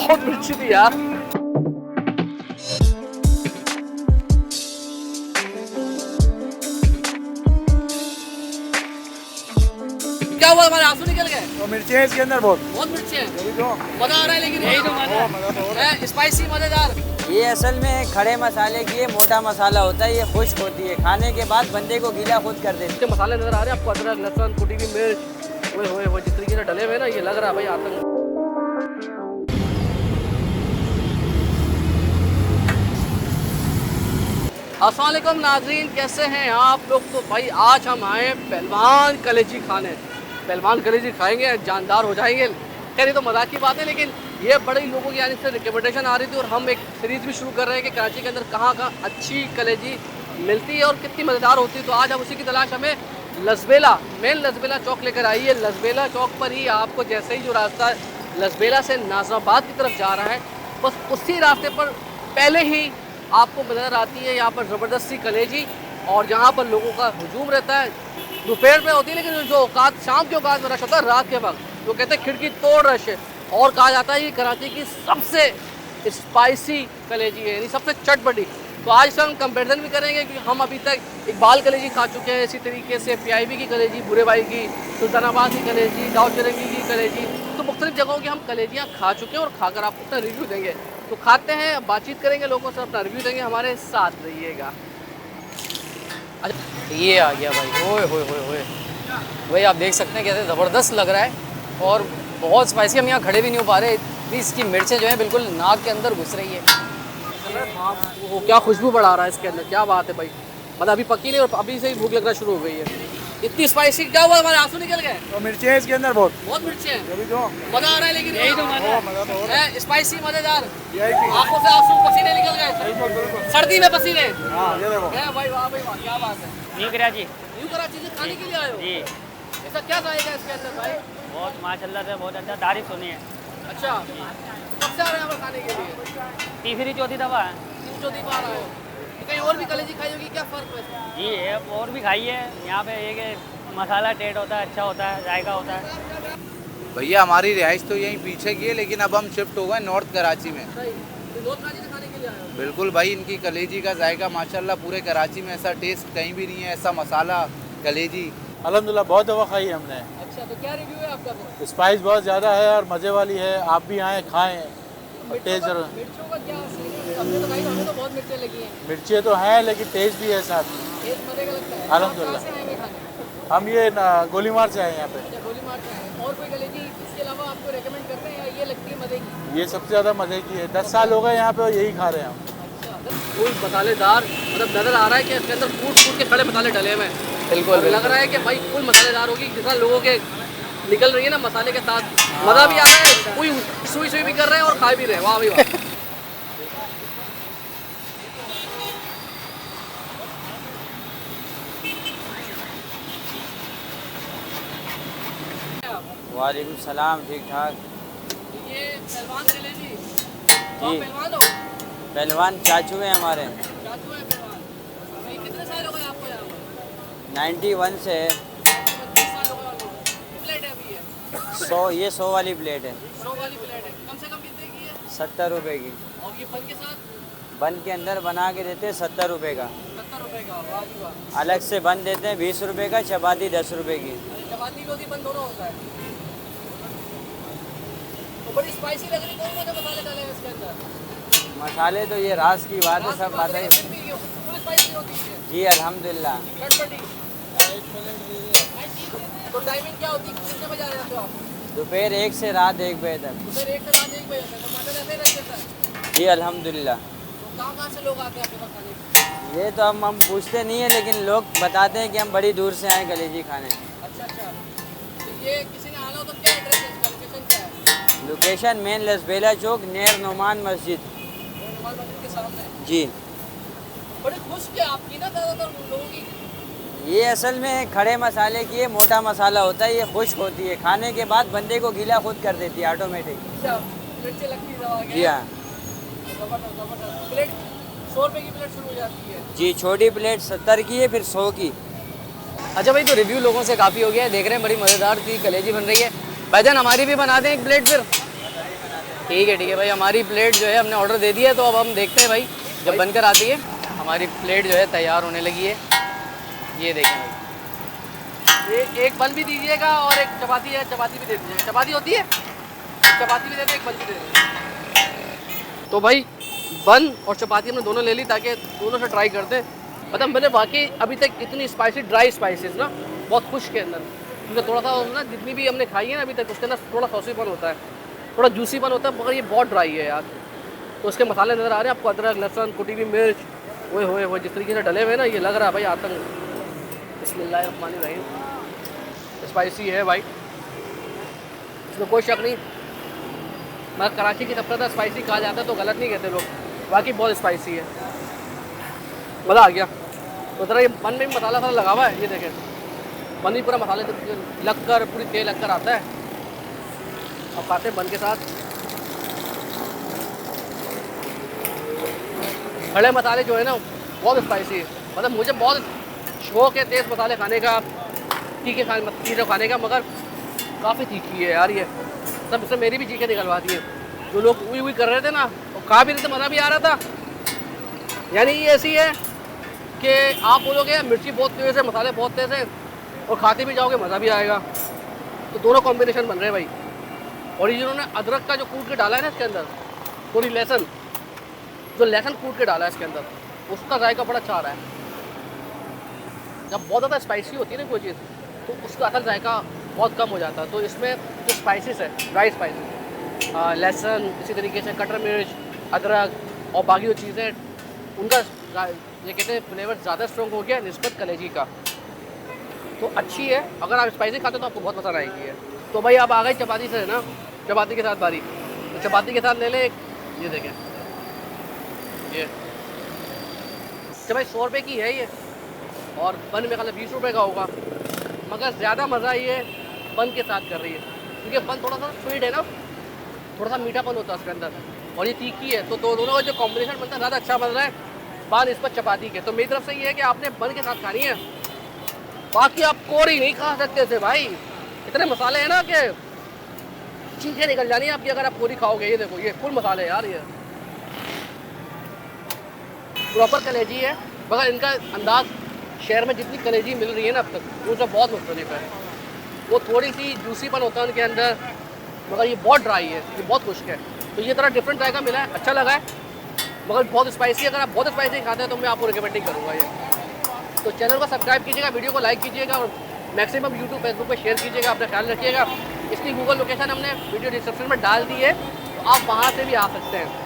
बहुत मिर्ची थी यार। क्या हुआ, हमारे आंसू निकल गए? तो मिर्ची है इसके अंदर बहुत बहुत मिर्ची है, यही तो मजा आ रहा है, लेकिन यही तो मजा है, स्पाइसी मजेदार। ये असल में खड़े मसाले की ये मोटा मसाला होता है, ये खुश्क होती है, खाने के बाद बंदे को गीला खुद कर देती इसके मसाले नजर आ रहे हैं आपको, अदरक लहसुन कुटी हुई मिर्च, ओए होए होए, जिस तरीके से डले हुए हैं ना, ये लग रहा है भाई आतंक। अस्सलाम वालेकुम नाज़रीन, कैसे हैं आप लोग? तो भाई आज हम आए पहलवान कलेजी खाने। पहलवान कलेजी खाएंगे, जानदार हो जाएंगे। खैर ये तो मजाक की बात है, लेकिन ये बड़े लोगों की यानी से रिकमेंडेशन आ रही थी और हम एक सीरीज़ भी शुरू कर रहे हैं कि कराची के अंदर कहाँ कहाँ अच्छी कलेजी मिलती है और कितनी मज़ेदार होती है। तो आज हम उसी की तलाश हमें लसबेला, मेन लसबेला चौक लेकर आई है। लसबेला चौक पर ही आपको जैसे ही जो रास्ता लसबेला से नाज़राबाद की तरफ जा रहा है, बस उसी रास्ते पर पहले ही आपको नज़र आती है यहाँ पर ज़बरदस्ती कलेजी, और यहाँ पर लोगों का हुजूम रहता है। दोपहर में होती है, लेकिन जो औकात शाम के औकात में रश होता है, रात के वक्त वो कहते हैं खिड़की तोड़ रश है। और कहा जाता है ये कराची की सबसे स्पाइसी कलेजी है, यानी सबसे चटपटी। तो आज से हम कंपेरिजन भी करेंगे कि हम अभी तक इकबाल कलेजी खा चुके हैं, इसी तरीके से PIB की कलेजी, बुरे भाई की, सुल्तानाबाद की कलेजी, दाऊद चरंगी की कलेजी, तो मुख्तलिफ जगहों की हम कलेजियाँ खा चुके हैं और खाकर आपको अपना रिव्यू देंगे। तो खाते हैं, बातचीत करेंगे, लोगों से अपना रिव्यू देंगे, हमारे साथ रहिएगा। ये आ गया भाई, ओए होए होए होए भाई, आप देख सकते हैं कैसे ज़बरदस्त लग रहा है और बहुत स्पाइसी। हम यहाँ खड़े भी नहीं हो पा रहे, इतनी इसकी मिर्चें जो हैं बिल्कुल नाक के अंदर घुस रही है। वो क्या खुशबू बढ़ा रहा है इसके अंदर, क्या बात है भाई। मतलब अभी पकी नहीं और अभी से ही भूख लगना शुरू हो गई है। इतनी स्पाइसी, क्या हुआ, हमारे आंसू निकल गए? तो मिर्ची है इसके अंदर बहुत बहुत मिर्ची है, यही तो मजा आ रहा है, लेकिन यही तो मजा है, स्पाइसी मजेदार। यही आंखों से आंसू, पसीने निकल गए, बिल्कुल सर्दी में पसीने। हाँ ये देखो है भाई, वाह भाई वाह, क्या बात है। न्यू कराची न्यू कराची से खाने के लिए आए हो? जी, ऐसा क्या खाएगा इसके अंदर भाई? बहुत माशाल्लाह से बहुत अच्छा तारीफ सुनी है। अच्छा, कब से आ रहे हैं यहाँ पर खाने के लिए? तीसरी चौथी दफ़ा है तीन चौथी बार आए हो। तो कहीं और भी कलेजी खाई होगी, क्या फ़र्क है? जी है, और भी खाई है। यहाँ पे ये कि मसाला टेस्ट होता है, अच्छा होता है, जायका होता है। भैया हमारी रिहाइश तो यहीं पीछे की है, लेकिन अब हम शिफ्ट हो गए नॉर्थ कराची में। सही, तो नॉर्थ कराची से खाने के लिए आए हो? बिल्कुल भाई, इनकी कलेजी का जायका माशाल्लाह पूरे कराची में ऐसा टेस्ट कहीं भी नहीं है, ऐसा मसाला कलेजी। अल्हम्दुलिल्लाह बहुत दफ़ा खाई है हमने। अच्छा, तो क्या रिव्यू है आपका फिर? स्पाइस बहुत ज़्यादा है और मज़े वाली है, आप भी आएँ खाएँ। टेस्ट मिर्चों का क्या? हमने तो भाई, हमें तो बहुत मिर्चें लगी हैं। मिर्ची तो हैं लेकिन टेस्ट भी है साथ में। टेस्ट मजे का लगता है। अल्हम्दुलिल्लाह। कहाँ से आएंगे खाने? हम ये गोलीमार से आए हैं यहाँ पे। अच्छा, गोली मार के आए हैं। और कोई कलेजी इसके अलावा आपको रेकमेंड करते हैं या ये लगती है मजे की? ये सबसे ज़्यादा मज़े की है, 10 साल हो गए यहाँ पे और यही खा रहे हैं हम। फुल मसालेदार, मतलब नजर आ रहा है कि इसके अंदर कूट कूट के खड़े मसाले डले हुए हैं। बिल्कुल लग रहा है कि भाई फुल मसालेदार होगी, जितना लोगों के निकल रही है ना मसाले के साथ, मज़ा भी आ रहा है, कोई सुई सुई भी कर रहे हैं और खा भी रहे हैं। वाह भाई वाह। वालेकुम सलाम, ठीक ठाक। ये पहलवान कलेजी, जी। पहलवान हो? पहलवान चाचू हैं हमारे, चाचू है पहलवान। तो ये कितने साल हो गए आपको यहाँ पर? 91 से है। 25 साल हो गए ऑलमोस्ट। प्लेट है अभी ये? 100, ये 100 वाली प्लेट है, 100 वाली प्लेट है। कम से कम कितने की है? 70 रुपए की। और ये फल के साथ बन के अंदर बना के देते हैं 70 रुपए का, 70 रुपए का। वाह जी वाह। अलग से बन देते हैं 20 रुपए का, चपाती 10 रुपए की। चपाती रोटी बन दोनों होता है। तो बड़ी स्पाइसी लग रही, कौन कौन से मसाले डाले हैं इसके अंदर? मसाले तो ये रास की बात है, सब बात बताइए। है, फुल स्पाइसी होती है, जी अल्हम्दुलिल्लाह। चटपटी। तो टाइमिंग क्या होती है, कितने बजे आ जाते हो आप? दोपहर 1 से रात 1 बजे तक। दोपहर 1 से रात 1 बजे तक। तो माता रहते रहते सर? जी अल्हम्दुलिल्लाह। तो कहाँ से लोग आते हैं आपके पास खाने? ये तो हम पूछते नहीं है, लेकिन लोग बताते हैं कि हम बड़ी दूर से आए कलेजी खाने। अच्छा अच्छा, तो ये किसी ने आना हो तो क्या एड्रेस है इसका, लोकेशन क्या है? लोकेशन मेन लसबेला चौक, नेर नोमान मस्जिद। हनुमान मंदिर के सामने। जी, बड़ी खुश है आपकी ना ज़्यादातर लोगों की। ये असल में खड़े मसाले की ये मोटा मसाला होता है, ये खुश्क होती है, खाने के बाद बंदे को गीला खुद कर देती है ऑटोमेटिक। अच्छा, मिर्ची लगती है दवा के। जी हाँ। जबरदस्त जबरदस्त। प्लेट 100 रुपये की प्लेट शुरू हो जाती है। जी, छोटी प्लेट 70 की है, फिर 100 की। अच्छा भाई, तो रिव्यू लोगों से काफ़ी हो गया है, देख रहे हैं बड़ी मज़ेदार थी कलेजी बन रही है। भाईजान हमारी भी बना दें एक प्लेट फिर। ठीक है भाई, हमारी प्लेट जो है हमने ऑर्डर दे दिया है, तो अब हम देखते हैं भाई जब बनकर आती है। हमारी प्लेट जो है तैयार होने लगी है, ये देखें भाई। एक बन भी दीजिएगा और एक चपाती है, चपाती भी दे दीजिएगा। चपाती होती है, चपाती भी दे दें, एक बन भी दे दें। तो भाई बन और चपाती हमने दोनों ले ली ताकि दोनों से ट्राई करते। मतलब मैंने वाकई अभी तक इतनी स्पाइसी, ड्राई स्पाइसेस ना बहुत खुश के अंदर, क्योंकि थोड़ा सा ना जितनी भी हमने खाई है ना अभी तक उसके अंदर थोड़ा सॉसीपन होता है, थोड़ा जूसीपन होता है, मगर ये बहुत ड्राई है यार। तो उसके मसाले नज़र आ रहे हैं आपको, अदरक, लहसुन, कुटी हुई मिर्च, ओए होए जिस तरीके से डले हुए ना, ये लग रहा है भाई आतंक। बिस्मिल्लाहिर्रहमानिर्रहीम। स्पाइसी है भाई, इसमें कोई शक नहीं। मगर कराची की तरफ से स्पाइसी कहा जाता है तो गलत नहीं कहते लोग, बाकी बहुत स्पाइसी है, मज़ा आ गया। तो ज़रा ये बन में भी मसाला सारा लगा हुआ है, ये देखें बन भी पूरा मसाले लग कर पूरी तेल लग कर आता है। और खाते बन के साथ खड़े मसाले जो है ना बहुत स्पाइसी है। मतलब मुझे बहुत शौक है तेज़ मसाले खाने का, तीखे चीज़ें खाने का, मगर काफ़ी तीखी है यार ये सब। इससे मेरी भी चीखें निकलवा दी है। जो लोग उई कर रहे थे ना, और खा भी रहे थे, मज़ा भी आ रहा था। यानी ये ऐसी है कि आप बोलोगे मिर्ची बहुत तेज़ है, मसाले बहुत तेज़ है, और खाते भी जाओगे मज़ा भी आएगा। तो दोनों कॉम्बिनेशन बन रहे हैं भाई। और ये जिन्होंने अदरक का जो कूट के डाला है ना इसके अंदर, थोड़ी लहसुन, जो लहसुन कूट के डाला है इसके अंदर, उसका जायका बड़ा अच्छा आ रहा है। जब बहुत ज़्यादा स्पाइसी होती है ना कोई चीज़, तो उसका असल जायका बहुत कम हो जाता है। तो इसमें जो स्पाइसेस है, ड्राई स्पाइसेस, लहसुन, इसी तरीके से कटर मिर्च, अदरक और बाकी जो चीज़ें, उनका ये कहते हैं फ्लेवर ज़्यादा स्ट्रॉन्ग हो गया निस्बत कलेजी का। तो अच्छी है, अगर आप स्पाइसी खाते हो तो आपको बहुत पसंद आएगी है। तो भाई आप आ गए चपाती से है ना, चपाती के साथ बारी, तो चपाती के साथ ले लें एक, ये देखें ये तो भाई 100 रुपये की है ये, और बन में खाली 20 रुपये का होगा। मगर ज़्यादा मज़ा ये बन के साथ कर रही है, क्योंकि बन थोड़ा सा स्वीट है ना, थोड़ा सा मीठापन होता है उसके अंदर, और ये तीखी है। तो दोनों का जो कॉम्बिनेशन बनता है ज़्यादा अच्छा बन रहा है बान इस पर चपाती के। तो मेरी तरफ से ये है कि आपने बन के साथ खानी है, बाकी आप कोरी नहीं खा सकते थे भाई, इतने मसाले हैं ना कि चीखें निकल जानी है आपकी अगर आप कोरी खाओगे। ये देखो ये फुल मसाले हैं यार, ये प्रॉपर कलेजी है। मगर इनका अंदाज़ शहर में जितनी कलेजी मिल रही है ना अब तक, उनसे बहुत मुख्तलिफ है। वो थोड़ी सी जूसीपन होता है उनके अंदर, मगर ये बहुत ड्राई है, ये बहुत खुश्क है। तो ये तरह डिफरेंट जायका मिला है, अच्छा लगा है। मगर बहुत स्पाइसी, अगर आप बहुत स्पाइसी खाते हैं तो मैं आपको रिकमेंड नहीं करूँगा ये। तो चैनल को सब्सक्राइब कीजिएगा, वीडियो को लाइक कीजिएगा, और मैक्सिमम यूट्यूब फेसबुक पे शेयर कीजिएगा। अपना ख्याल रखिएगा। इसकी गूगल लोकेशन हमने वीडियो डिस्क्रिप्शन में डाल दी है, तो आप वहाँ से भी आ सकते हैं।